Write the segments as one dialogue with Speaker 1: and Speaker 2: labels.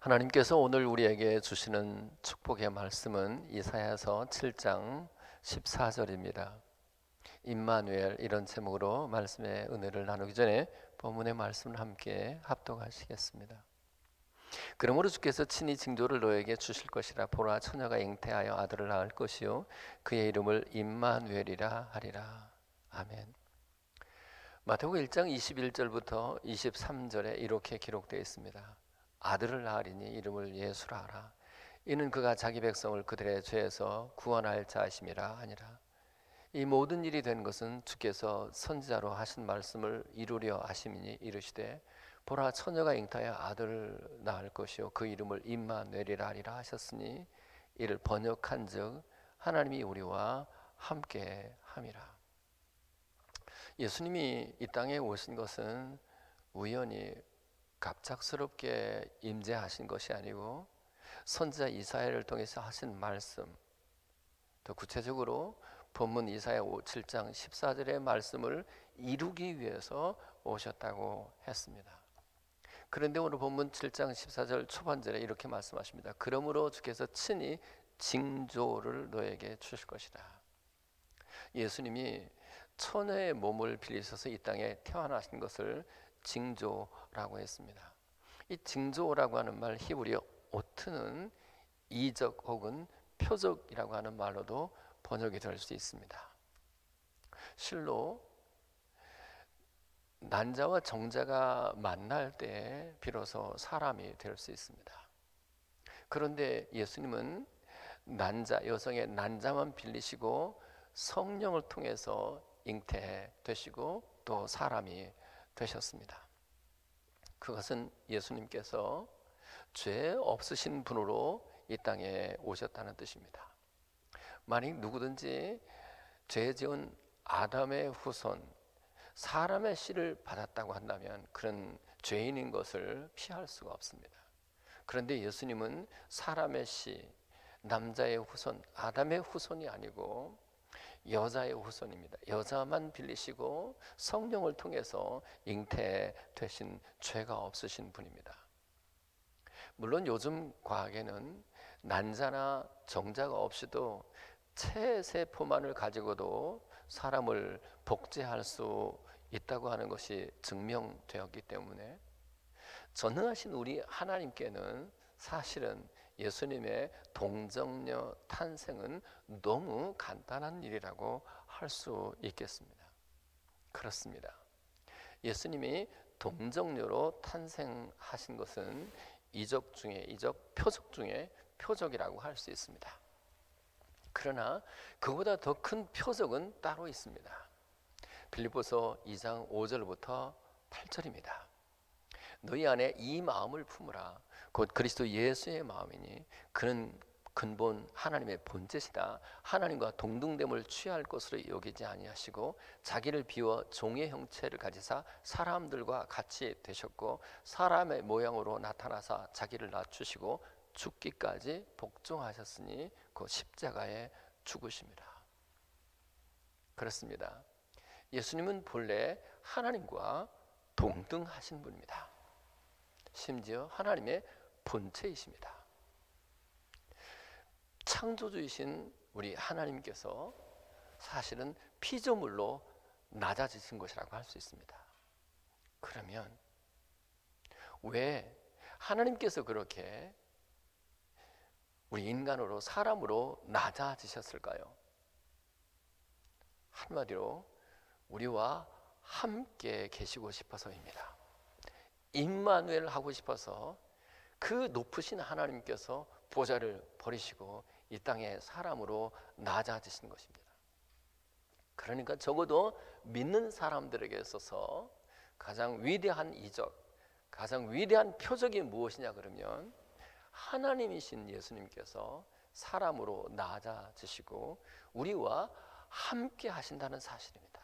Speaker 1: 하나님께서 오늘 우리에게 주시는 축복의 말씀은 이사야서 7장 14절입니다. 임마누엘, 이런 제목으로 말씀의 은혜를 나누기 전에 본문의 말씀을 함께 합독하시겠습니다. 그러므로 주께서 친히 징조를 너에게 주실 것이라. 보라, 처녀가 잉태하여 아들을 낳을 것이요 그의 이름을 임마누엘이라 하리라. 아멘. 마태복음 1장 21절부터 23절에 이렇게 기록되어 있습니다. 아들을 낳으리니 이름을 예수라 하라. 이는 그가 자기 백성을 그들의 죄에서 구원할 자이심이라 하니라. 이 모든 일이 된 것은 주께서 선지자로 하신 말씀을 이루려 하심이니 이르시되 보라, 처녀가 잉태하여 아들을 낳을 것이요 그 이름을 임마누엘이라 하리라 하셨으니 이를 번역한즉 하나님이 우리와 함께 함이라. 예수님이 이 땅에 오신 것은 우연히 갑작스럽게 임재하신 것이 아니고 선지자 이사야를 통해서 하신 말씀, 더 구체적으로 본문 이사야 7장 14절의 말씀을 이루기 위해서 오셨다고 했습니다. 그런데 오늘 본문 7장 14절 초반절에 이렇게 말씀하십니다. 그러므로 주께서 친히 징조를 너에게 주실 것이다. 예수님이 처녀의 몸을 빌리셔서 이 땅에 태어나신 것을 징조라고 했습니다. 이 징조라고 하는 말 히브리어 오트는 이적 혹은 표적이라고 하는 말로도 번역이 될 수 있습니다. 실로 난자와 정자가 만날 때 비로소 사람이 될 수 있습니다. 그런데 예수님은 난자, 여성의 난자만 빌리시고 성령을 통해서 잉태되시고 또 사람이 되셨습니다. 그것은 예수님께서 죄 없으신 분으로 이 땅에 오셨다는 뜻입니다. 만약 누구든지 죄 지은 아담의 후손, 사람의 씨를 받았다고 한다면 그런 죄인인 것을 피할 수가 없습니다. 그런데 예수님은 사람의 씨, 남자의 후손, 아담의 후손이 아니고 여자의 후손입니다. 여자만 빌리시고 성령을 통해서 잉태되신 죄가 없으신 분입니다. 물론 요즘 과학에는 난자나 정자가 없이도 체세포만을 가지고도 사람을 복제할 수 있다고 하는 것이 증명되었기 때문에 전능하신 우리 하나님께는 사실은 예수님의 동정녀 탄생은 너무 간단한 일이라고 할 수 있겠습니다. 그렇습니다. 예수님이 동정녀로 탄생하신 것은 이적 중에 이적, 표적 중에 표적이라고 할 수 있습니다. 그러나 그보다 더 큰 표적은 따로 있습니다. 빌립보서 2장 5절부터 8절입니다. 너희 안에 이 마음을 품으라. 곧 그리스도 예수의 마음이니 그는 근본 하나님의 본체시다. 하나님과 동등됨을 취할 것으로 여기지 아니하시고 자기를 비워 종의 형체를 가지사 사람들과 같이 되셨고 사람의 모양으로 나타나사 자기를 낮추시고 죽기까지 복종하셨으니 그 십자가에 죽으십니다. 그렇습니다. 예수님은 본래 하나님과 동등하신 분입니다. 심지어 하나님의 본체이십니다. 창조주이신 우리 하나님께서 사실은 피조물로 낮아지신 것이라고 할 수 있습니다. 그러면 왜 하나님께서 그렇게 우리 인간으로 사람으로 낮아지셨을까요? 한마디로 우리와 함께 계시고 싶어서입니다. 임마누엘 하고 싶어서 그 높으신 하나님께서 보좌를 버리시고 이 땅에 사람으로 낮아지신 것입니다. 그러니까 적어도 믿는 사람들에게 있어서 가장 위대한 이적, 가장 위대한 표적이 무엇이냐 그러면 하나님이신 예수님께서 사람으로 낮아지시고 우리와 함께 하신다는 사실입니다.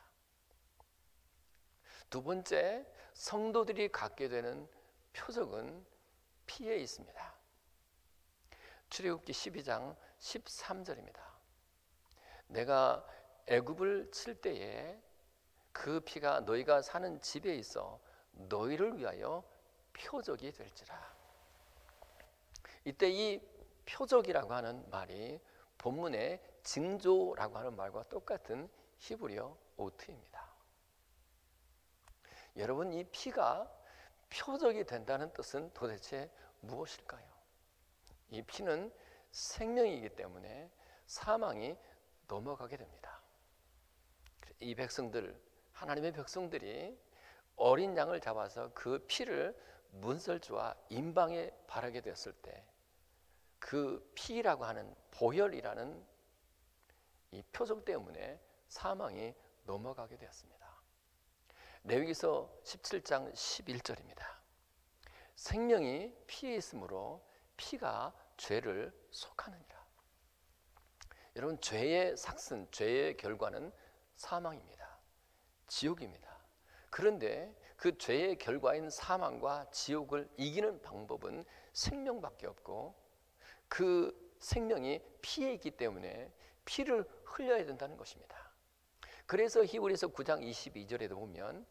Speaker 1: 두 번째, 성도들이 갖게 되는 표적은 피에 있습니다. 출애굽기 12장 13절입니다. 내가 애굽을 칠 때에 그 피가 너희가 사는 집에 있어 너희를 위하여 표적이 될지라. 이때 이 표적이라고 하는 말이 본문의 징조라고 하는 말과 똑같은 히브리어 오트입니다. 여러분, 이 피가 표적이 된다는 뜻은 도대체 무엇일까요? 이 피는 생명이기 때문에 사망이 넘어가게 됩니다. 이 백성들, 하나님의 백성들이 어린 양을 잡아서 그 피를 문설주와 임방에 바르게 됐을 때 그 피라고 하는 보혈이라는 이 표적 때문에 사망이 넘어가게 되었습니다. 레위기서 17장 11절입니다. 생명이 피에 있으므로 피가 죄를 속하느니라. 여러분, 죄의 삭슨, 죄의 결과는 사망입니다. 지옥입니다. 그런데 그 죄의 결과인 사망과 지옥을 이기는 방법은 생명밖에 없고 그 생명이 피에 있기 때문에 피를 흘려야 된다는 것입니다. 그래서 히브리서 9장 22절에도 보면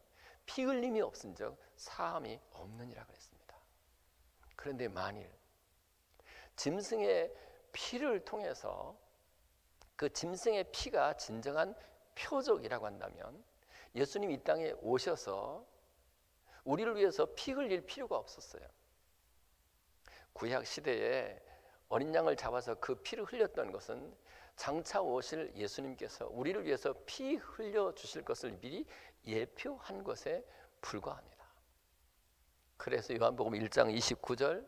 Speaker 1: 피 흘림이 없은즉 사함이 없느니라 그랬습니다. 그런데 만일 짐승의 피를 통해서 그 짐승의 피가 진정한 표적이라고 한다면 예수님 이 땅에 오셔서 우리를 위해서 피 흘릴 필요가 없었어요. 구약 시대에 어린 양을 잡아서 그 피를 흘렸던 것은 장차 오실 예수님께서 우리를 위해서 피 흘려 주실 것을 미리 예표한 것에 불과합니다. 그래서 요한복음 1장 29절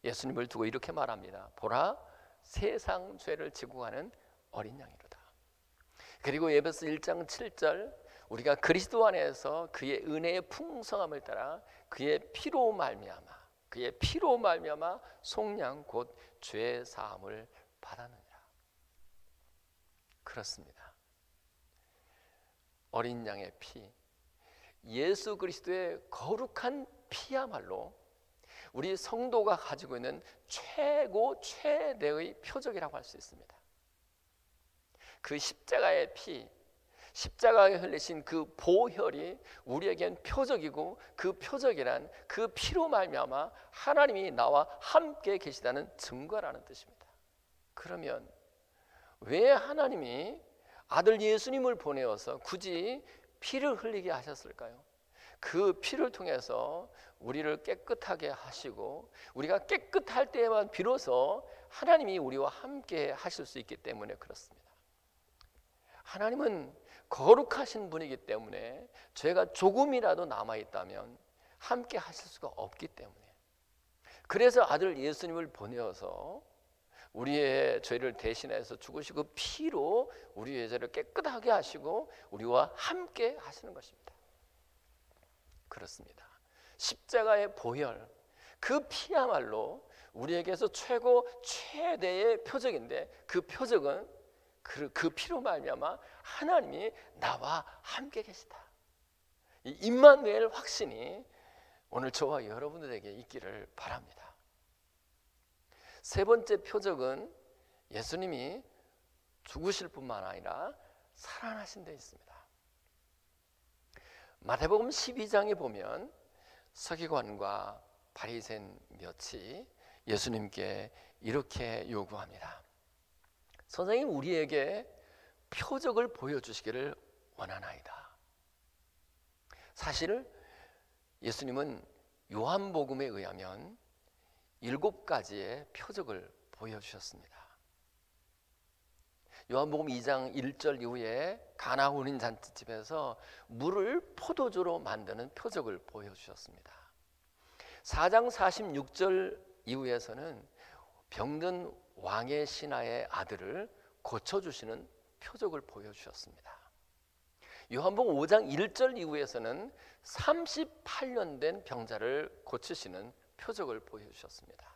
Speaker 1: 예수님을 두고 이렇게 말합니다. 보라, 세상 죄를 지고 가는 어린 양이로다. 그리고 에베소 1장 7절 우리가 그리스도 안에서 그의 은혜의 풍성함을 따라 그의 피로 말미암아 속량 곧 죄 사함을 받았느니라. 그렇습니다. 어린 양의 피, 예수 그리스도의 거룩한 피야말로 우리 성도가 가지고 있는 최대의 표적이라고 할 수 있습니다. 그 십자가의 피, 십자가에 흘리신 그 보혈이 우리에겐 표적이고 그 표적이란 그 피로 말미암아 하나님이 나와 함께 계시다는 증거라는 뜻입니다. 그러면 왜 하나님이 아들 예수님을 보내어서 굳이 피를 흘리게 하셨을까요? 그 피를 통해서 우리를 깨끗하게 하시고 우리가 깨끗할 때에만 비로소 하나님이 우리와 함께 하실 수 있기 때문에 그렇습니다. 하나님은 거룩하신 분이기 때문에 죄가 조금이라도 남아있다면 함께 하실 수가 없기 때문에 그래서 아들 예수님을 보내어서 우리의 죄를 대신해서 죽으시고 피로 우리의 죄를 깨끗하게 하시고 우리와 함께 하시는 것입니다. 그렇습니다. 십자가의 보혈, 그 피야말로 우리에게서 최대의 표적인데 그 표적은 그 피로 말미암아 하나님이 나와 함께 계시다. 이 임마누엘 확신이 오늘 저와 여러분들에게 있기를 바랍니다. 세 번째 표적은 예수님이 죽으실 뿐만 아니라 살아나신 데 있습니다. 마태복음 12장에 보면 서기관과 바리새인 몇이 예수님께 이렇게 요구합니다. 선생님, 우리에게 표적을 보여주시기를 원하나이다. 사실 예수님은 요한복음에 의하면 7가지의 표적을 보여주셨습니다. 요한복음 2장 1절 이후에 가나 혼인 잔치집에서 물을 포도주로 만드는 표적을 보여주셨습니다. 4장 46절 이후에서는 병든 왕의 신하의 아들을 고쳐주시는 표적을 보여주셨습니다. 요한복음 5장 1절 이후에서는 38년 된 병자를 고치시는 표적을 보여주셨습니다.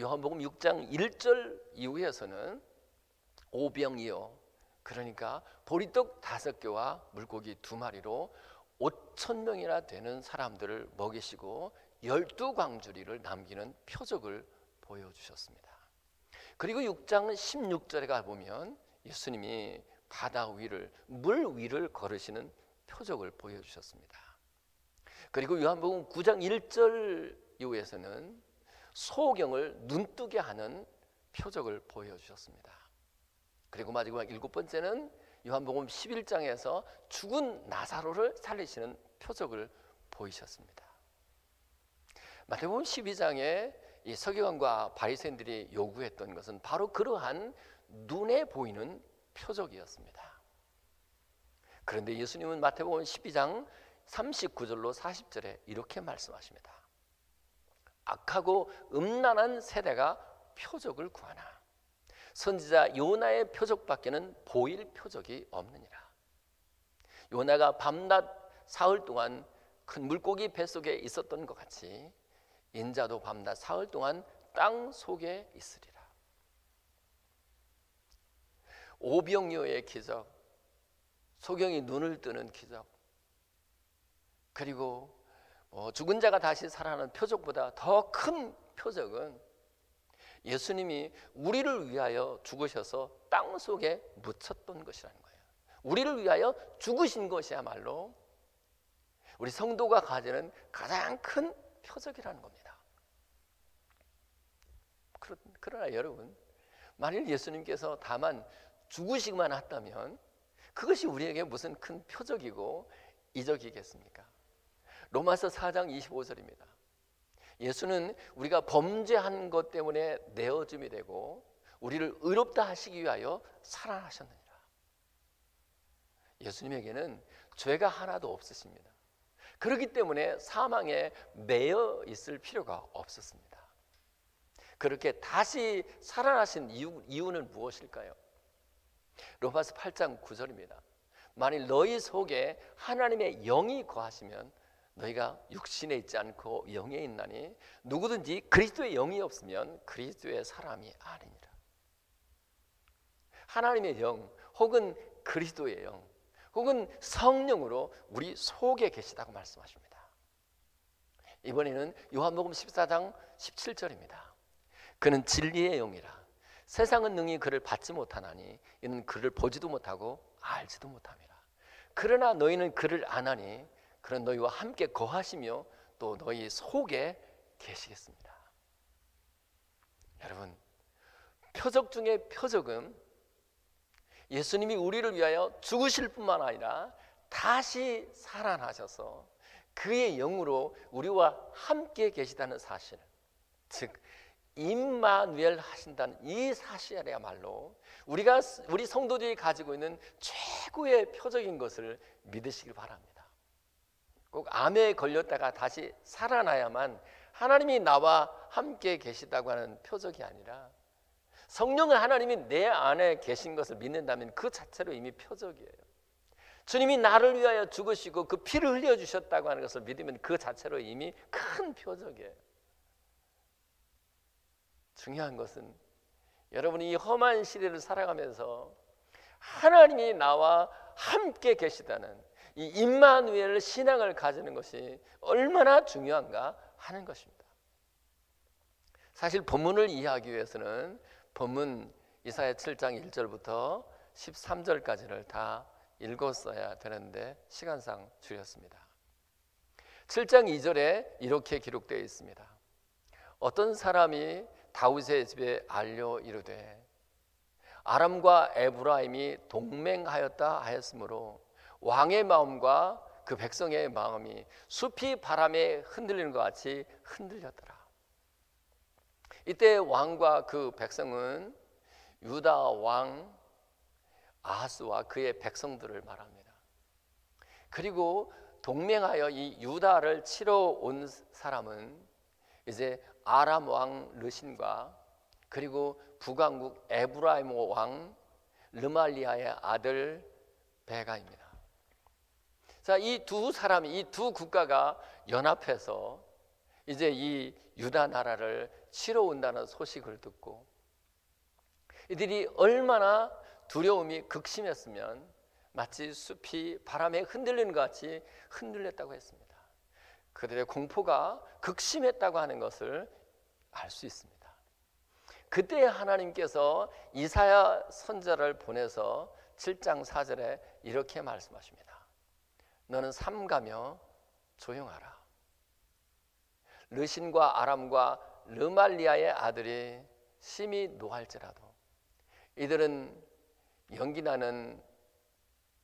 Speaker 1: 요한복음 6장 1절 이후에서는 오병이어, 그러니까 보리떡 5개와 물고기 2마리로 5,000명이나 되는 사람들을 먹이시고 12광주리를 남기는 표적을 보여주셨습니다. 그리고 6장 16절에 가보면 예수님이 바다 위를, 물 위를 걸으시는 표적을 보여주셨습니다. 그리고 요한복음 9장 1절 이후에서는 소경을 눈뜨게 하는 표적을 보여주셨습니다. 그리고 마지막 7번째는 요한복음 11장에서 죽은 나사로를 살리시는 표적을 보이셨습니다. 마태복음 12장에 이 서기관과 바리새인들이 요구했던 것은 바로 그러한 눈에 보이는 표적이었습니다. 그런데 예수님은 마태복음 12장 39절로 40절에 이렇게 말씀하십니다. 악하고 음란한 세대가 표적을 구하나 선지자 요나의 표적밖에는 보일 표적이 없느니라. 요나가 밤낮 사흘 동안 큰 물고기 뱃속에 있었던 것 같이 인자도 밤낮 사흘 동안 땅 속에 있으리라. 오병이어의 기적, 소경이 눈을 뜨는 기적, 그리고 죽은 자가 다시 살아나는 표적보다 더 큰 표적은 예수님이 우리를 위하여 죽으셔서 땅 속에 묻혔던 것이라는 거예요. 우리를 위하여 죽으신 것이야말로 우리 성도가 가지는 가장 큰 표적이라는 겁니다. 그러나 여러분, 만일 예수님께서 다만 죽으시기만 했다면 그것이 우리에게 무슨 큰 표적이고 이적이겠습니까? 로마서 4장 25절입니다. 예수는 우리가 범죄한 것 때문에 내어줌이 되고 우리를 의롭다 하시기 위하여 살아나셨느니라. 예수님에게는 죄가 하나도 없으십니다. 그렇기 때문에 사망에 매여 있을 필요가 없었습니다. 그렇게 다시 살아나신 이유는 무엇일까요? 로마서 8장 9절입니다. 만일 너희 속에 하나님의 영이 거하시면 너희가 육신에 있지 않고 영에 있나니 누구든지 그리스도의 영이 없으면 그리스도의 사람이 아니니라. 하나님의 영 혹은 그리스도의 영 혹은 성령으로 우리 속에 계시다고 말씀하십니다. 이번에는 요한복음 14장 17절입니다. 그는 진리의 영이라 세상은 능히 그를 받지 못하나니 이는 그를 보지도 못하고 알지도 못함이라. 그러나 너희는 그를 아나니 그런 너희와 함께 거하시며 또 너희 속에 계시겠습니다. 여러분, 표적 중에 표적은 예수님이 우리를 위하여 죽으실 뿐만 아니라 다시 살아나셔서 그의 영으로 우리와 함께 계시다는 사실, 즉 임마누엘 하신다는 이 사실이야말로 우리 성도들이 가지고 있는 최고의 표적인 것을 믿으시길 바랍니다. 꼭 암에 걸렸다가 다시 살아나야만 하나님이 나와 함께 계시다고 하는 표적이 아니라 성령은 하나님이 내 안에 계신 것을 믿는다면 그 자체로 이미 표적이에요. 주님이 나를 위하여 죽으시고 그 피를 흘려주셨다고 하는 것을 믿으면 그 자체로 이미 큰 표적이에요. 중요한 것은 여러분이 이 험한 시대를 살아가면서 하나님이 나와 함께 계시다는 이 임마누엘 신앙을 가지는 것이 얼마나 중요한가 하는 것입니다. 사실 본문을 이해하기 위해서는 본문 이사야 7장 1절부터 13절까지를 다 읽었어야 되는데 시간상 줄였습니다. 7장 2절에 이렇게 기록되어 있습니다. 어떤 사람이 다윗의 집에 알려 이르되 아람과 에브라임이 동맹하였다 하였으므로 왕의 마음과 그 백성의 마음이 숲이 바람에 흔들리는 것 같이 흔들렸더라. 이때 왕과 그 백성은 유다 왕 아하스와 그의 백성들을 말합니다. 그리고 동맹하여 이 유다를 치러 온 사람은 이제 아람 왕 르신과 그리고 북왕국 에브라임 왕 르말리아의 아들 베가입니다. 자, 이 두 사람이, 이 두 국가가 연합해서 이제 이 유다 나라를 치러 온다는 소식을 듣고 이들이 얼마나 두려움이 극심했으면 마치 숲이 바람에 흔들리는 것 같이 흔들렸다고 했습니다. 그들의 공포가 극심했다고 하는 것을 알 수 있습니다. 그때 하나님께서 이사야 선지자를 보내서 7장 4절에 이렇게 말씀하십니다. 너는 삼가며 조용하라. 르신과 아람과 르말리아의 아들이 심히 노할지라도 이들은 연기나는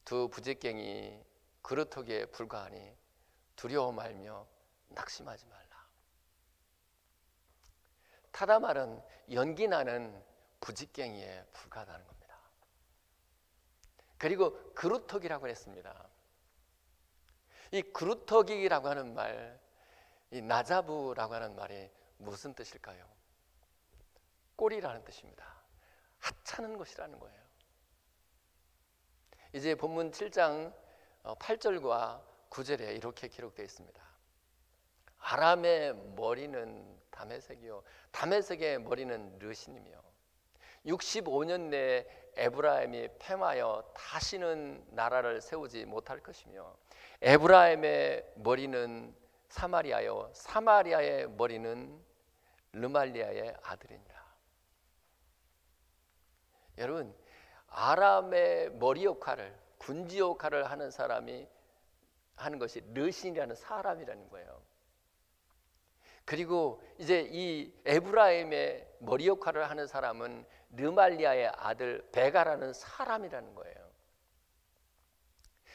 Speaker 1: 두 부지깽이 그루터기에 불과하니 두려워 말며 낙심하지 말라. 타다말은 연기나는 부지깽이에 불과하다는 겁니다. 그리고 그루터기라고 했습니다. 이 그루터기라고 하는 말, 이 나자부라고 하는 말이 무슨 뜻일까요? 꼬리라는 뜻입니다. 하찮은 것이라는 거예요. 이제 본문 7장 8절과 9절에 이렇게 기록되어 있습니다. 아람의 머리는 다메섹이요 다메섹의 머리는 르신이며 65년 내에 에브라임이 패하여 다시는 나라를 세우지 못할 것이며 에브라임의 머리는 사마리아요 사마리아의 머리는 르말리아의 아들이니라. 여러분, 아람의 머리 역할을, 군지 역할을 하는 사람이 하는 것이 르신이라는 사람이라는 거예요. 그리고 이제 이 에브라임의 머리 역할을 하는 사람은 르말리아의 아들 베가라는 사람이라는 거예요.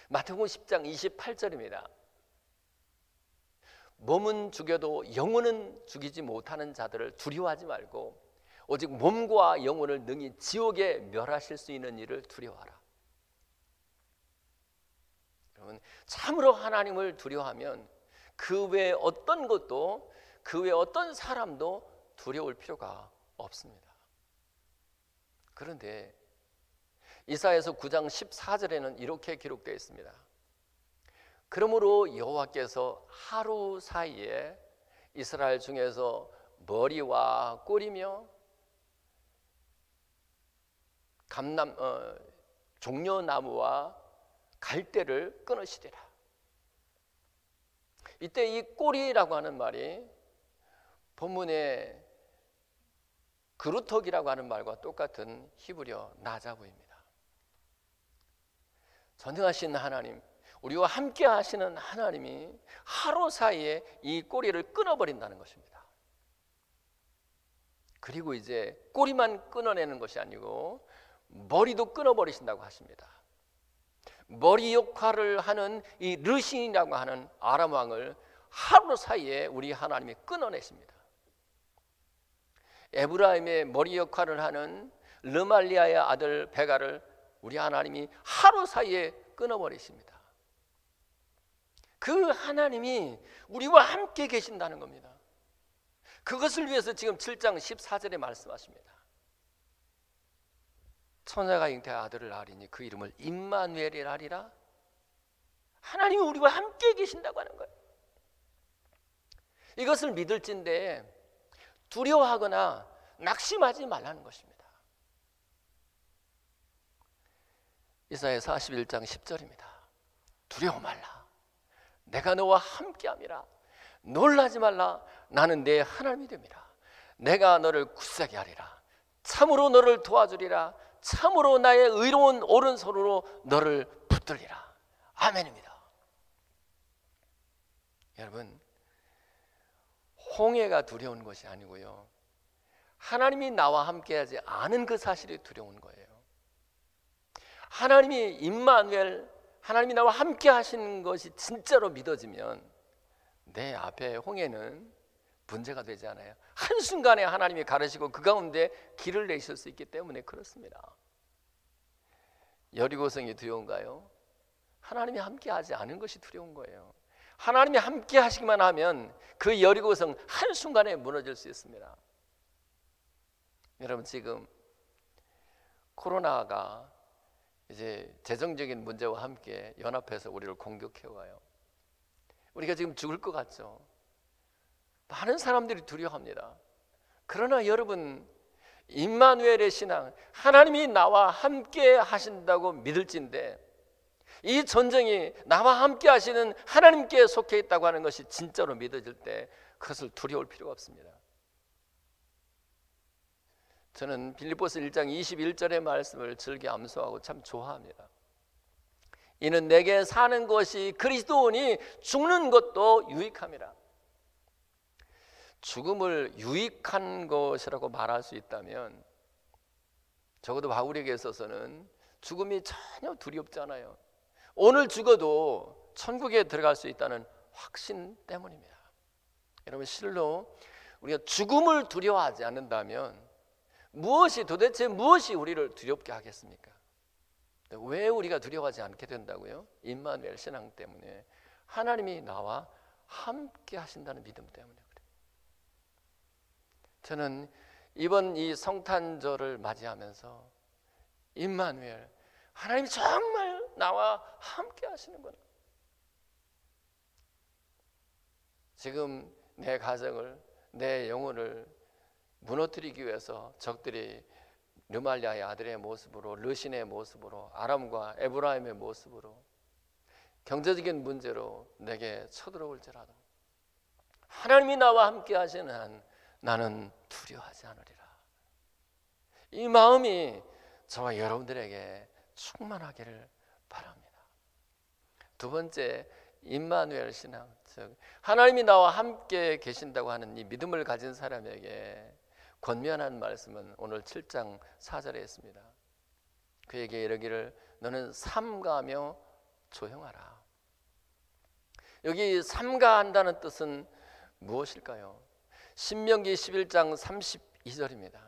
Speaker 1: 마태복음 10장 28절입니다. 몸은 죽여도 영혼은 죽이지 못하는 자들을 두려워하지 말고 오직 몸과 영혼을 능히 지옥에 멸하실 수 있는 일을 두려워하라. 여러분, 참으로 하나님을 두려워하면 그 외에 어떤 것도, 그 외에 어떤 사람도 두려울 필요가 없습니다. 그런데 이사야서 9장 14절에는 이렇게 기록되어 있습니다. 그러므로 여호와께서 하루 사이에 이스라엘 중에서 머리와 꼬리며 종려나무와 갈대를 끊으시리라. 이때 이 꼬리라고 하는 말이 본문의 그루터기라고 하는 말과 똑같은 히브리어 나자부입니다. 전능하신 하나님, 우리와 함께 하시는 하나님이 하루 사이에 이 꼬리를 끊어버린다는 것입니다. 그리고 이제 꼬리만 끊어내는 것이 아니고 머리도 끊어버리신다고 하십니다. 머리 역할을 하는 이 르신이라고 하는 아람 왕을 하루 사이에 우리 하나님이 끊어내십니다. 에브라임의 머리 역할을 하는 르말리아의 아들 베가를 우리 하나님이 하루 사이에 끊어버리십니다. 그 하나님이 우리와 함께 계신다는 겁니다. 그것을 위해서 지금 7장 14절에 말씀하십니다. 처녀가 잉태한 아들을 낳으리니 그 이름을 임마누엘이라 하리라. 하나님이 우리와 함께 계신다고 하는 거예요. 이것을 믿을진데 두려워하거나 낙심하지 말라는 것입니다. 이사야 41장 10절입니다. 두려워 말라. 내가 너와 함께함이라. 놀라지 말라. 나는 내 하나님이 됨이라. 내가 너를 굳세게 하리라. 참으로 너를 도와주리라. 참으로 나의 의로운 오른손으로 너를 붙들리라. 아멘입니다. 여러분, 홍해가 두려운 것이 아니고요, 하나님이 나와 함께하지 않은 그 사실이 두려운 거예요. 하나님이 임마누엘, 하나님이 나와 함께 하시는 것이 진짜로 믿어지면 내 앞에 홍해는 문제가 되지 않아요. 한순간에 하나님이 가르시고 그 가운데 길을 내실 수 있기 때문에 그렇습니다. 여리고성이 두려운가요? 하나님이 함께 하지 않은 것이 두려운 거예요. 하나님이 함께 하시기만 하면 그 여리고성 한순간에 무너질 수 있습니다. 여러분, 지금 코로나가 이제 재정적인 문제와 함께 연합해서 우리를 공격해 와요. 우리가 지금 죽을 것 같죠? 많은 사람들이 두려워합니다. 그러나 여러분, 임마누엘의 신앙, 하나님이 나와 함께 하신다고 믿을진데, 이 전쟁이 나와 함께 하시는 하나님께 속해 있다고 하는 것이 진짜로 믿어질 때 그것을 두려울 필요가 없습니다. 저는 빌립보서 1장 21절의 말씀을 즐겨 암송하고 참 좋아합니다. 이는 내게 사는 것이 그리스도오니 죽는 것도 유익함이라. 죽음을 유익한 것이라고 말할 수 있다면 적어도 바울에게 있어서는 죽음이 전혀 두렵잖아요. 오늘 죽어도 천국에 들어갈 수 있다는 확신 때문입니다. 여러분, 실로 우리가 죽음을 두려워하지 않는다면 도대체 무엇이 우리를 두렵게 하겠습니까? 왜 우리가 두려워하지 않게 된다고요? 임마누엘 신앙 때문에, 하나님이 나와 함께 하신다는 믿음 때문에 그래요. 저는 이번 이 성탄절을 맞이하면서 임마누엘, 하나님이 정말 나와 함께 하시는구나. 지금 내 가정을, 내 영혼을 무너뜨리기 위해서 적들이 르말리아의 아들의 모습으로, 르신의 모습으로, 아람과 에브라임의 모습으로, 경제적인 문제로 내게 쳐들어올지라도 하나님이 나와 함께 하시는 한 나는 두려워하지 않으리라. 이 마음이 저와 여러분들에게 충만하기를 바랍니다. 두 번째, 임마누엘 신앙, 즉 하나님이 나와 함께 계신다고 하는 이 믿음을 가진 사람에게 권면한 말씀은 오늘 7장 4절에 있습니다. 그에게 이르기를 너는 삼가하며 조용하라. 여기 삼가한다는 뜻은 무엇일까요? 신명기 11장 32절입니다.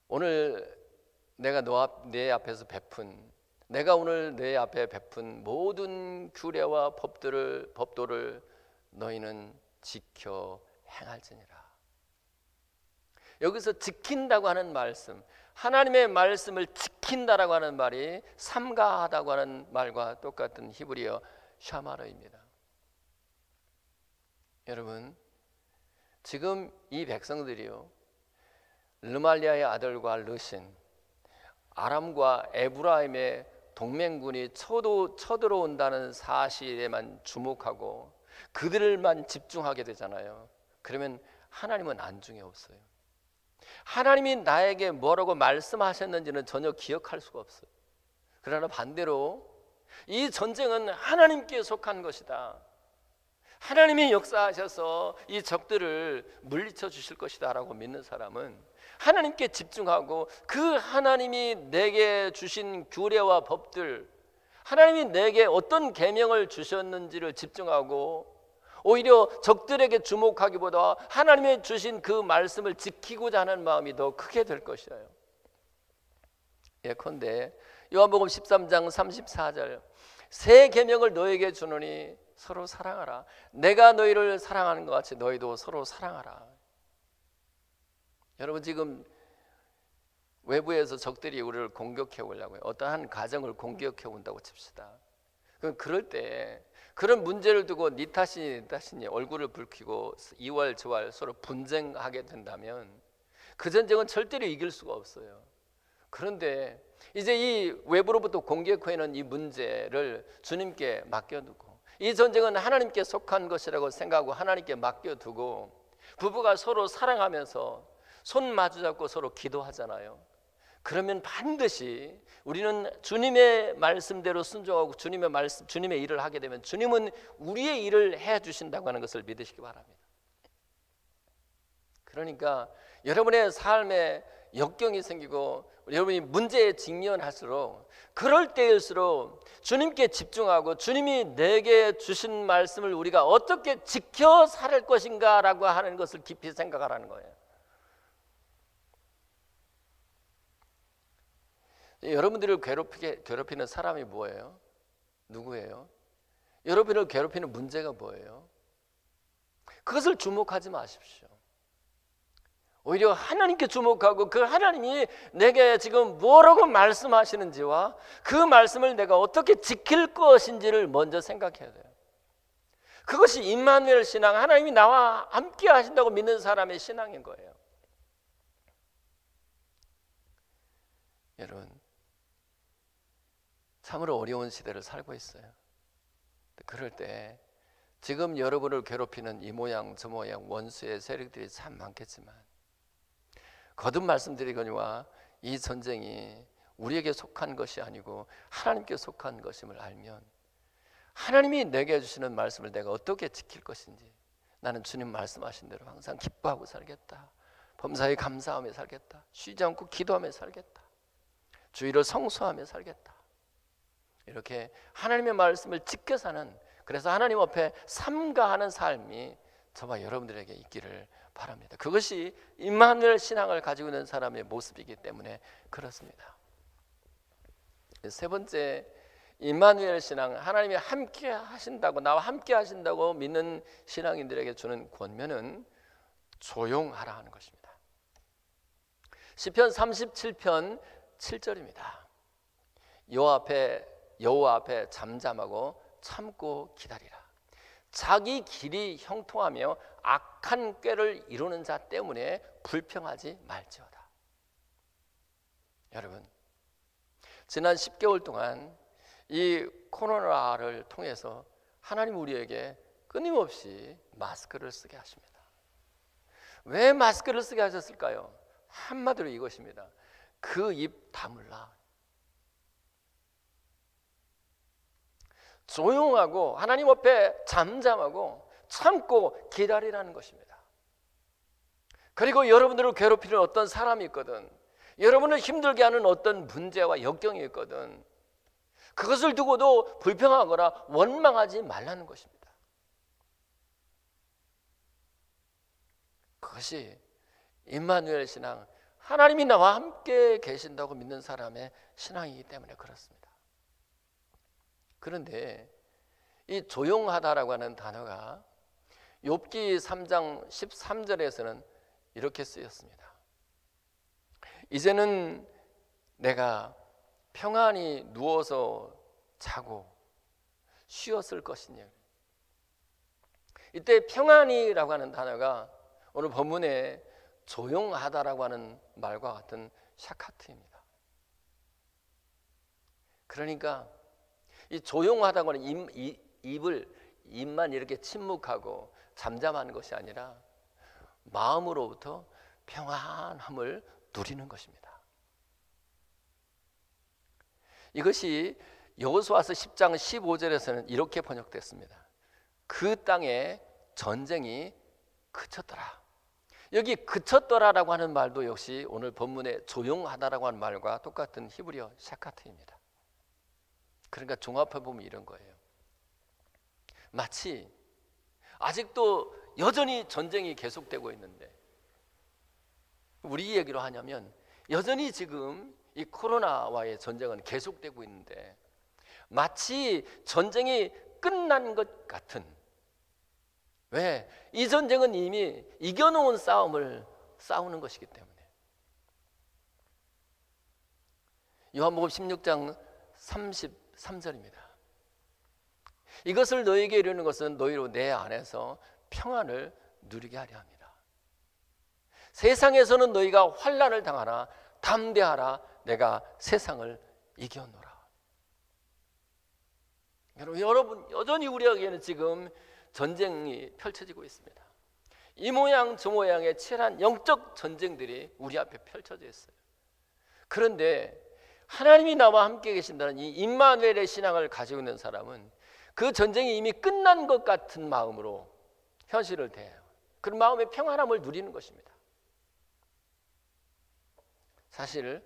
Speaker 1: 오늘 내가 내가 오늘 내 앞에 베푼 모든 규례와 법도를 너희는 지켜 행할지니라. 여기서 지킨다고 하는 말씀, 하나님의 말씀을 지킨다라고 하는 말이 삼가하다고 하는 말과 똑같은 히브리어 샤마르입니다. 여러분, 지금 이 백성들이요, 르말리아의 아들과 르신, 아람과 에브라임의 동맹군이 쳐들어온다는 사실에만 주목하고 그들만 집중하게 되잖아요. 그러면 하나님은 안중에 없어요. 하나님이 나에게 뭐라고 말씀하셨는지는 전혀 기억할 수가 없어요. 그러나 반대로 이 전쟁은 하나님께 속한 것이다, 하나님이 역사하셔서 이 적들을 물리쳐 주실 것이다 라고 믿는 사람은 하나님께 집중하고 그 하나님이 내게 주신 규례와 법들, 하나님이 내게 어떤 계명을 주셨는지를 집중하고 오히려 적들에게 주목하기보다 하나님이 주신 그 말씀을 지키고자 하는 마음이 더 크게 될 것이에요. 예컨대 요한복음 13장 34절, 새 계명을 너에게 주노니 서로 사랑하라. 내가 너희를 사랑하는 것 같이 너희도 서로 사랑하라. 여러분, 지금 외부에서 적들이 우리를 공격해 오려고요. 어떠한 가정을 공격해 온다고 칩시다. 그럴 때 그런 문제를 두고 네 탓이니 얼굴을 붉히고 이왈저왈 서로 분쟁하게 된다면 그 전쟁은 절대로 이길 수가 없어요. 그런데 이제 이 외부로부터 공격해오는 이 문제를 주님께 맡겨두고, 이 전쟁은 하나님께 속한 것이라고 생각하고 하나님께 맡겨두고 부부가 서로 사랑하면서 손 마주잡고 서로 기도하잖아요. 그러면 반드시 우리는 주님의 말씀대로 순종하고 주님의 일을 하게 되면 주님은 우리의 일을 해 주신다고 하는 것을 믿으시기 바랍니다. 그러니까 여러분의 삶에 역경이 생기고 여러분이 문제에 직면할수록, 그럴 때일수록 주님께 집중하고 주님이 내게 주신 말씀을 우리가 어떻게 지켜 살 것인가 라고 하는 것을 깊이 생각하라는 거예요. 여러분들을 괴롭히는 사람이 뭐예요? 누구예요? 여러분을 괴롭히는 문제가 뭐예요? 그것을 주목하지 마십시오. 오히려 하나님께 주목하고 그 하나님이 내게 지금 뭐라고 말씀하시는지와 그 말씀을 내가 어떻게 지킬 것인지를 먼저 생각해야 돼요. 그것이 임마누엘 신앙, 하나님이 나와 함께 하신다고 믿는 사람의 신앙인 거예요. 여러분, 참으로 어려운 시대를 살고 있어요. 그럴 때 지금 여러분을 괴롭히는 이 모양 저 모양 원수의 세력들이 참 많겠지만, 거듭 말씀드리거니와 이 전쟁이 우리에게 속한 것이 아니고 하나님께 속한 것임을 알면 하나님이 내게 주시는 말씀을 내가 어떻게 지킬 것인지, 나는 주님 말씀하신 대로 항상 기뻐하고 살겠다, 범사에 감사하며 살겠다, 쉬지 않고 기도하며 살겠다, 주의를 성수하며 살겠다, 이렇게 하나님의 말씀을 지켜 사는, 그래서 하나님 앞에 삼가하는 삶이 저와 여러분들에게 있기를 바랍니다. 그것이 임마누엘 신앙을 가지고 있는 사람의 모습이기 때문에 그렇습니다. 세 번째, 임마누엘 신앙, 하나님이 함께 하신다고, 나와 함께 하신다고 믿는 신앙인들에게 주는 권면은 조용하라 하는 것입니다. 시편 37편 7절입니다. 여호와 앞에 잠잠하고 참고 기다리라. 자기 길이 형통하며 악한 꾀를 이루는 자 때문에 불평하지 말지어다. 여러분, 지난 10개월 동안 이 코로나를 통해서 하나님 우리에게 끊임없이 마스크를 쓰게 하십니다. 왜 마스크를 쓰게 하셨을까요? 한마디로 이것입니다. 그 입 다물라. 조용하고 하나님 앞에 잠잠하고 참고 기다리라는 것입니다. 그리고 여러분들을 괴롭히는 어떤 사람이 있거든, 여러분을 힘들게 하는 어떤 문제와 역경이 있거든, 그것을 두고도 불평하거나 원망하지 말라는 것입니다. 그것이 임마누엘 신앙, 하나님이 나와 함께 계신다고 믿는 사람의 신앙이기 때문에 그렇습니다. 그런데 이 조용하다라고 하는 단어가 욥기 3장 13절에서는 이렇게 쓰였습니다. 이제는 내가 평안히 누워서 자고 쉬었을 것이냐. 이때 평안이라고 하는 단어가 오늘 본문에 조용하다라고 하는 말과 같은 샤카트입니다. 그러니까 이 조용하다고 하는 입만 이렇게 침묵하고 잠잠하는 것이 아니라 마음으로부터 평안함을 누리는 것입니다. 이것이 여호수아서 10장 15절에서는 이렇게 번역됐습니다. 그 땅에 전쟁이 그쳤더라. 여기 그쳤더라라고 하는 말도 역시 오늘 본문에 조용하다라고 하는 말과 똑같은 히브리어 샤카트입니다. 그러니까 종합해 보면 이런 거예요. 마치 아직도 여전히 전쟁이 계속되고 있는데, 우리 얘기로 하냐면 여전히 지금 이 코로나와의 전쟁은 계속되고 있는데 마치 전쟁이 끝난 것 같은, 왜? 이 전쟁은 이미 이겨놓은 싸움을 싸우는 것이기 때문에. 요한복음 16장 33절입니다. 이것을 너희에게 이르는 것은 너희로 내 안에서 평안을 누리게 하려 합니다. 세상에서는 너희가 환난을 당하나 담대하라, 내가 세상을 이겨노라. 여러분, 여전히 우리에게는 지금 전쟁이 펼쳐지고 있습니다. 이 모양 저 모양의 치열한 영적 전쟁들이 우리 앞에 펼쳐져 있어요. 그런데 하나님이 나와 함께 계신다는 이 임마누엘의 신앙을 가지고 있는 사람은 그 전쟁이 이미 끝난 것 같은 마음으로 현실을 대해요. 그런 마음의 평안함을 누리는 것입니다. 사실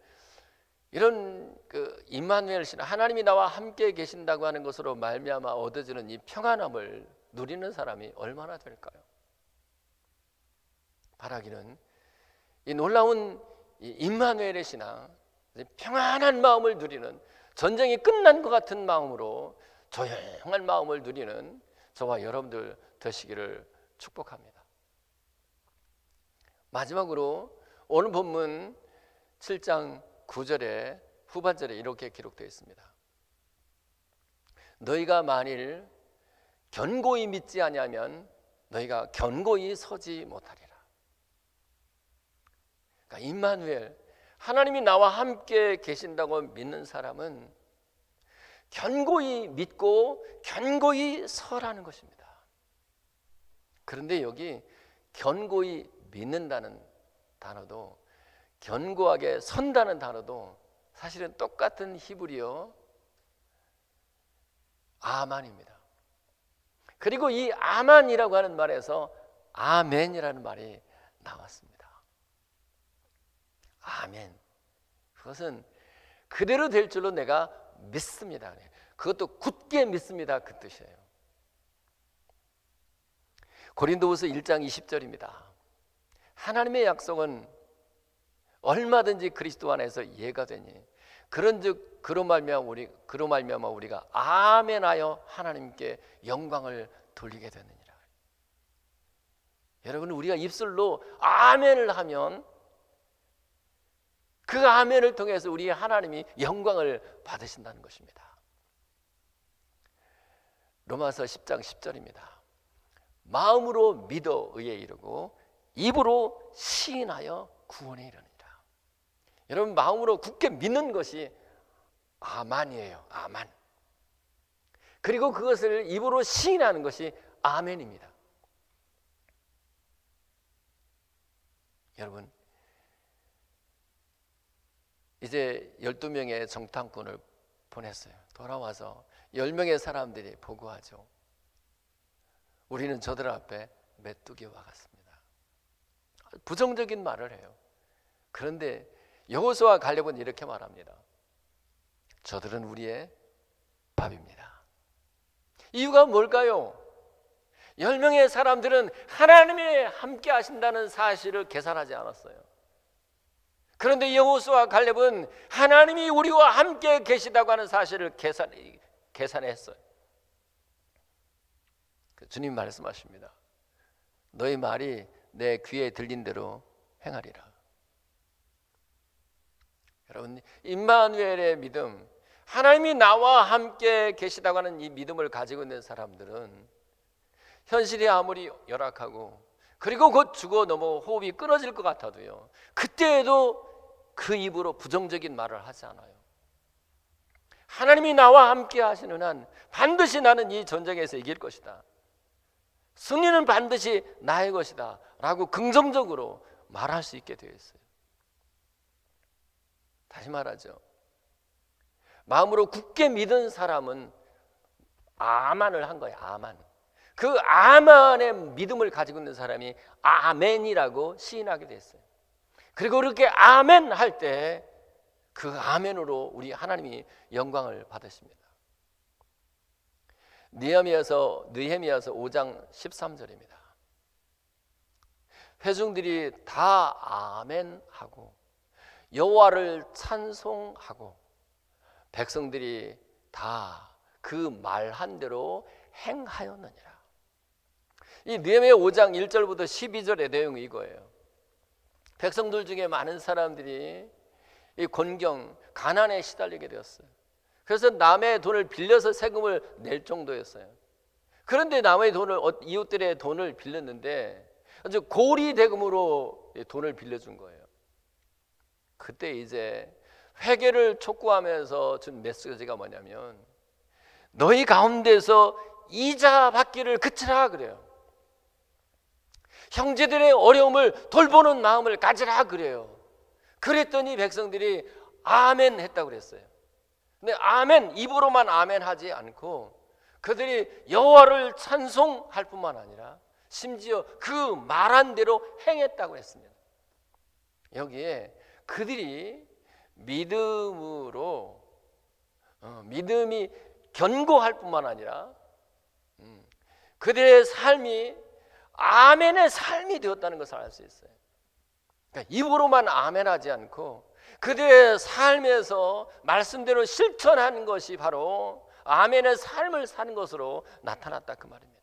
Speaker 1: 이런 그 임마누엘 신앙, 하나님이 나와 함께 계신다고 하는 것으로 말미암아 얻어지는 이 평안함을 누리는 사람이 얼마나 될까요? 바라기는 이 놀라운 이 임마누엘의 신앙, 평안한 마음을 누리는, 전쟁이 끝난 것 같은 마음으로 조용한 마음을 누리는 저와 여러분들 되시기를 축복합니다. 마지막으로 오늘 본문 7장 9절에 후반절에 이렇게 기록되어 있습니다. 너희가 만일 견고히 믿지 아니하면 너희가 견고히 서지 못하리라. 그러니까 임마누엘, 하나님이 나와 함께 계신다고 믿는 사람은 견고히 믿고 견고히 서라는 것입니다. 그런데 여기 견고히 믿는다는 단어도 견고하게 선다는 단어도 사실은 똑같은 히브리어 아만입니다. 그리고 이 아만이라고 하는 말에서 아멘이라는 말이 나왔습니다. 아멘. 그것은 그대로 될 줄로 내가 믿습니다. 그것도 굳게 믿습니다. 그 뜻이에요. 고린도후서 1장 20절입니다. 하나님의 약속은 얼마든지 그리스도 안에서 예가 되니 그런즉 그로 말미암아 우리가 아멘하여 하나님께 영광을 돌리게 되느니라. 여러분, 우리가 입술로 아멘을 하면 그 아멘을 통해서 우리 하나님이 영광을 받으신다는 것입니다. 로마서 10장 10절입니다. 마음으로 믿어 의에 이르고 입으로 시인하여 구원에 이르니라. 여러분, 마음으로 굳게 믿는 것이 아만이에요. 아만. 그리고 그것을 입으로 시인하는 것이 아멘입니다. 여러분, 이제 12명의 정탐꾼을 보냈어요. 돌아와서 10명의 사람들이 보고하죠. 우리는 저들 앞에 메뚜기와 같습니다. 부정적인 말을 해요. 그런데 여호수아와 갈렙은 이렇게 말합니다. 저들은 우리의 밥입니다. 이유가 뭘까요? 10명의 사람들은 하나님이 함께 하신다는 사실을 계산하지 않았어요. 그런데 여호수아와 갈렙은 하나님이 우리와 함께 계시다고 하는 사실을 계산했어요. 주님 말씀하십니다. 너희 말이 내 귀에 들린 대로 행하리라. 여러분, 임마누엘의 믿음, 하나님이 나와 함께 계시다고 하는 이 믿음을 가지고 있는 사람들은 현실이 아무리 열악하고 그리고 곧 죽어 넘어 호흡이 끊어질 것 같아도요, 그때에도 그 입으로 부정적인 말을 하지 않아요. 하나님이 나와 함께 하시는 한 반드시 나는 이 전쟁에서 이길 것이다. 승리는 반드시 나의 것이다 라고 긍정적으로 말할 수 있게 되어 있어요. 다시 말하죠. 마음으로 굳게 믿은 사람은 아만을 한 거예요. 아만. 그 아만의 믿음을 가지고 있는 사람이 아멘이라고 시인하게 됐어요. 그리고 그렇게 아멘 할 때 그 아멘으로 우리 하나님이 영광을 받으십니다. 느헤미야서 5장 13절입니다. 회중들이 다 아멘하고 여호와를 찬송하고 백성들이 다 그 말한 대로 행하였느니라. 이 느헤미야 5장 1절부터 12절의 내용이 이거예요. 백성들 중에 많은 사람들이 이 곤경, 가난에 시달리게 되었어요. 그래서 남의 돈을 빌려서 세금을 낼 정도였어요. 그런데 남의 돈을, 이웃들의 돈을 빌렸는데 아주 고리 대금으로 돈을 빌려준 거예요. 그때 이제 회개를 촉구하면서 준 메시지가 뭐냐면 너희 가운데서 이자 받기를 그치라 그래요. 형제들의 어려움을 돌보는 마음을 가지라 그래요. 그랬더니 백성들이 아멘 했다고 그랬어요. 근데 아멘, 입으로만 아멘 하지 않고 그들이 여호와를 찬송할 뿐만 아니라 심지어 그 말한 대로 행했다고 했습니다. 여기에 그들이 믿음으로 믿음이 견고할 뿐만 아니라 그들의 삶이 아멘의 삶이 되었다는 것을 알 수 있어요. 그러니까 입으로만 아멘하지 않고 그들의 삶에서 말씀대로 실천하는 것이 바로 아멘의 삶을 사는 것으로 나타났다 그 말입니다.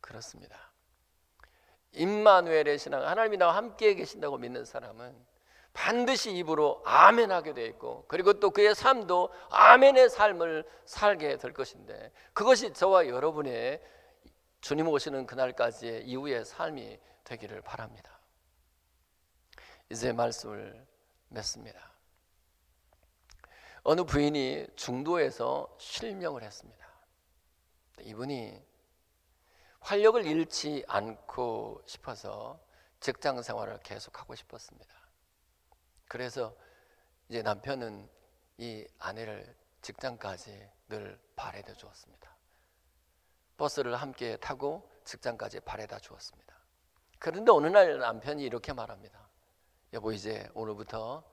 Speaker 1: 그렇습니다. 임마누엘의 신앙, 하나님이 나와 함께 계신다고 믿는 사람은 반드시 입으로 아멘 하게 되어 있고, 그리고 또 그의 삶도 아멘의 삶을 살게 될 것인데, 그것이 저와 여러분의 주님 오시는 그날까지의 이후의 삶이 되기를 바랍니다. 이제 말씀을 맺습니다. 어느 부인이 중도에서 실명을 했습니다. 이분이 활력을 잃지 않고 싶어서 직장 생활을 계속하고 싶었습니다. 그래서 이제 남편은 이 아내를 직장까지 늘 바래다 주었습니다. 버스를 함께 타고 직장까지 바래다 주었습니다. 그런데 어느 날 남편이 이렇게 말합니다. 여보, 이제 오늘부터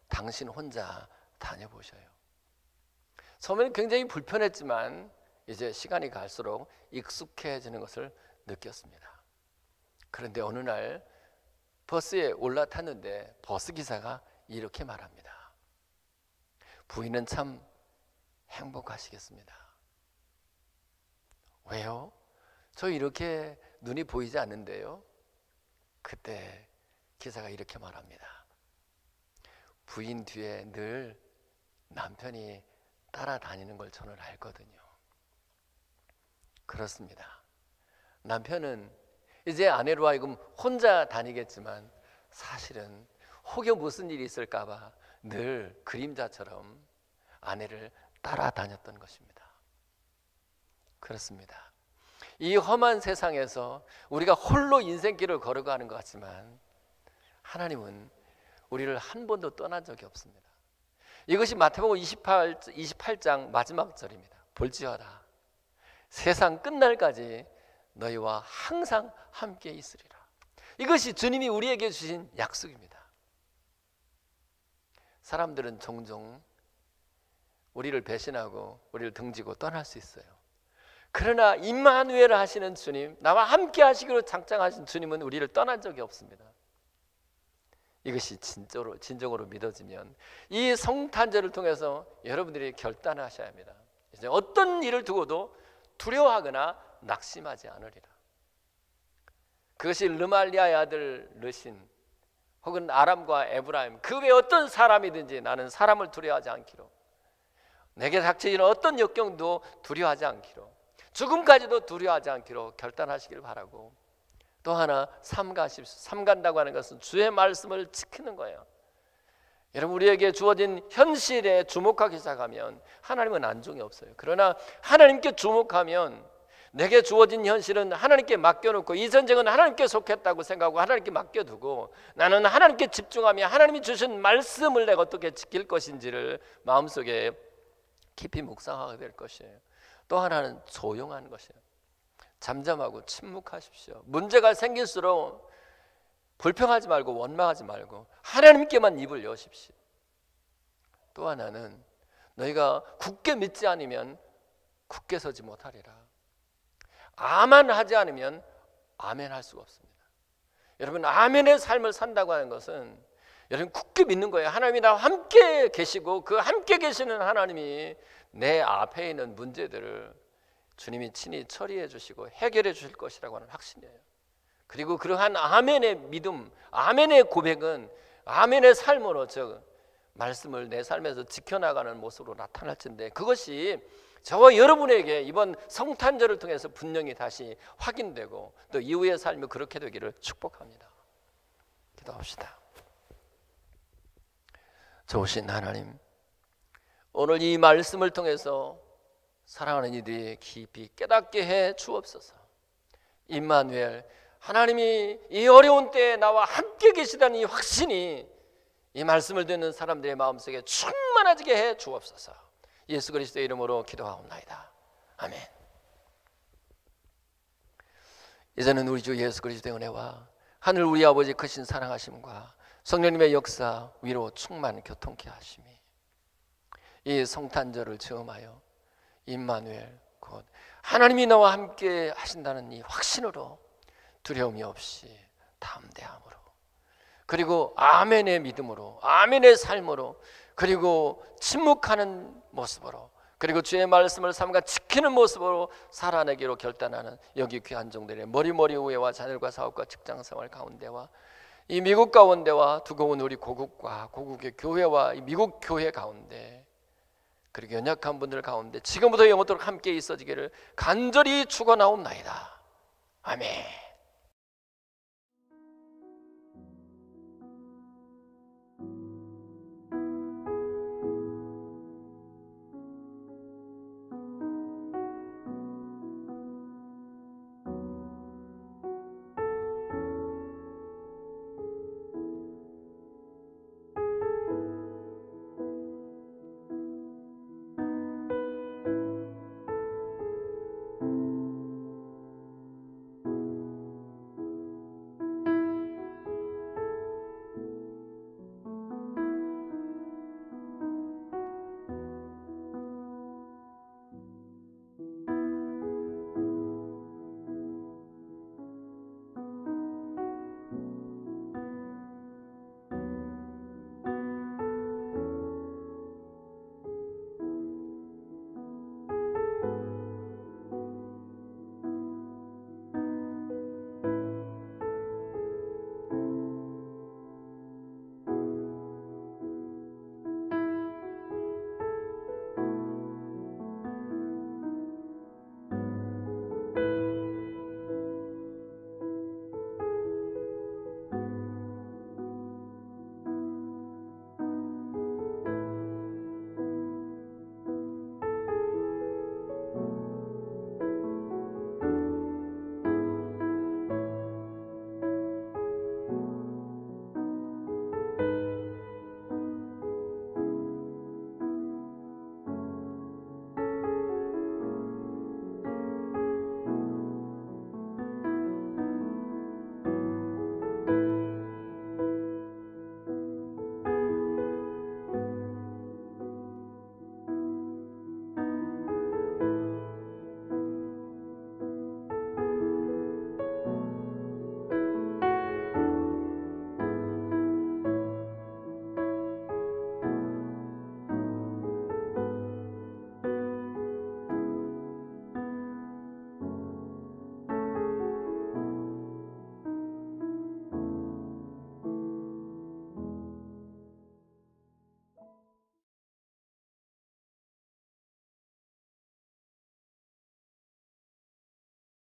Speaker 1: 당신 혼자 다녀보셔요. 처음에는 굉장히 불편했지만 이제 시간이 갈수록 익숙해지는 것을 느꼈습니다. 그런데 어느 날 버스에 올라탔는데 버스 기사가 이렇게 말합니다. 부인은 참 행복하시겠습니다. 왜요? 저 이렇게 눈이 보이지 않는데요. 그때 기사가 이렇게 말합니다. 부인 뒤에 늘 남편이 따라다니는 걸 저는 알거든요. 그렇습니다. 남편은 이제 아내로 하여금 혼자 다니겠지만 사실은 혹여 무슨 일이 있을까 봐 늘 그림자처럼 아내를 따라다녔던 것입니다. 그렇습니다. 이 험한 세상에서 우리가 홀로 인생길을 걸어가는 것 같지만 하나님은 우리를 한 번도 떠난 적이 없습니다. 이것이 마태복음 28장 마지막 절입니다. 볼지어다 세상 끝날까지 너희와 항상 함께 있으리라. 이것이 주님이 우리에게 주신 약속입니다. 사람들은 종종 우리를 배신하고 우리를 등지고 떠날 수 있어요. 그러나 임마누엘 하시는 주님, 나와 함께 하시기로 작정하신 주님은 우리를 떠난 적이 없습니다. 이것이 진정으로 믿어지면 이 성탄절을 통해서 여러분들이 결단하셔야 합니다. 이제 어떤 일을 두고도 두려워하거나 낙심하지 않으리라. 그것이 르말리아의 아들 르신 혹은 아람과 에브라임, 그 외 어떤 사람이든지 나는 사람을 두려워하지 않기로, 내게 닥쳐지는 어떤 역경도 두려워하지 않기로, 죽음까지도 두려워하지 않기로 결단하시길 바라고, 또 하나 삼가십시오. 삼간다고 하는 것은 주의 말씀을 지키는 거예요. 여러분, 우리에게 주어진 현실에 주목하기 시작하면 하나님은 안중이 없어요. 그러나 하나님께 주목하면 내게 주어진 현실은 하나님께 맡겨놓고, 이 전쟁은 하나님께 속했다고 생각하고 하나님께 맡겨두고, 나는 하나님께 집중하며 하나님이 주신 말씀을 내가 어떻게 지킬 것인지를 마음속에 깊이 묵상하게 될 것이에요. 또 하나는 조용한 것이에요. 잠잠하고 침묵하십시오. 문제가 생길수록 불평하지 말고 원망하지 말고 하나님께만 입을 여십시오. 또 하나는 너희가 굳게 믿지 않으면 굳게 서지 못하리라. 아멘 하지 않으면 아멘 할 수가 없습니다. 여러분, 아멘의 삶을 산다고 하는 것은 여러분 굳게 믿는 거예요. 하나님이 나와 함께 계시고 그 함께 계시는 하나님이 내 앞에 있는 문제들을 주님이 친히 처리해 주시고 해결해 주실 것이라고 하는 확신이에요. 그리고 그러한 아멘의 믿음, 아멘의 고백은 아멘의 삶으로, 즉 말씀을 내 삶에서 지켜나가는 모습으로 나타날 텐데, 그것이 저와 여러분에게 이번 성탄절을 통해서 분명히 다시 확인되고 또 이후의 삶이 그렇게 되기를 축복합니다. 기도합시다. 좋으신 하나님, 오늘 이 말씀을 통해서 사랑하는 이들이 깊이 깨닫게 해 주옵소서. 임마누엘, 하나님이 이 어려운 때에 나와 함께 계시다는 이 확신이 이 말씀을 듣는 사람들의 마음속에 충만해지게 해 주옵소서. 예수 그리스도의 이름으로 기도하옵나이다. 아멘. 이제는 우리 주 예수 그리스도의 은혜와 하늘 우리 아버지 크신 사랑하심과 성령님의 역사, 위로 충만 교통케 하심이 이 성탄절을 즈음하여 임마누엘, 곧 하나님이 나와 함께 하신다는 이 확신으로 두려움이 없이 담대함으로, 그리고 아멘의 믿음으로, 아멘의 삶으로, 그리고 침묵하는 모습으로, 그리고 주의 말씀을 삼가 지키는 모습으로 살아내기로 결단하는 여기 귀한 종들의 머리머리 우애와 자녀과 사업과 직장생활 가운데와 이 미국 가운데와 두고 온 우리 고국과 고국의 교회와 이 미국 교회 가운데 그리고 연약한 분들 가운데 지금부터 영원토록 함께 있어지기를 간절히 축원하옵나이다. 아멘.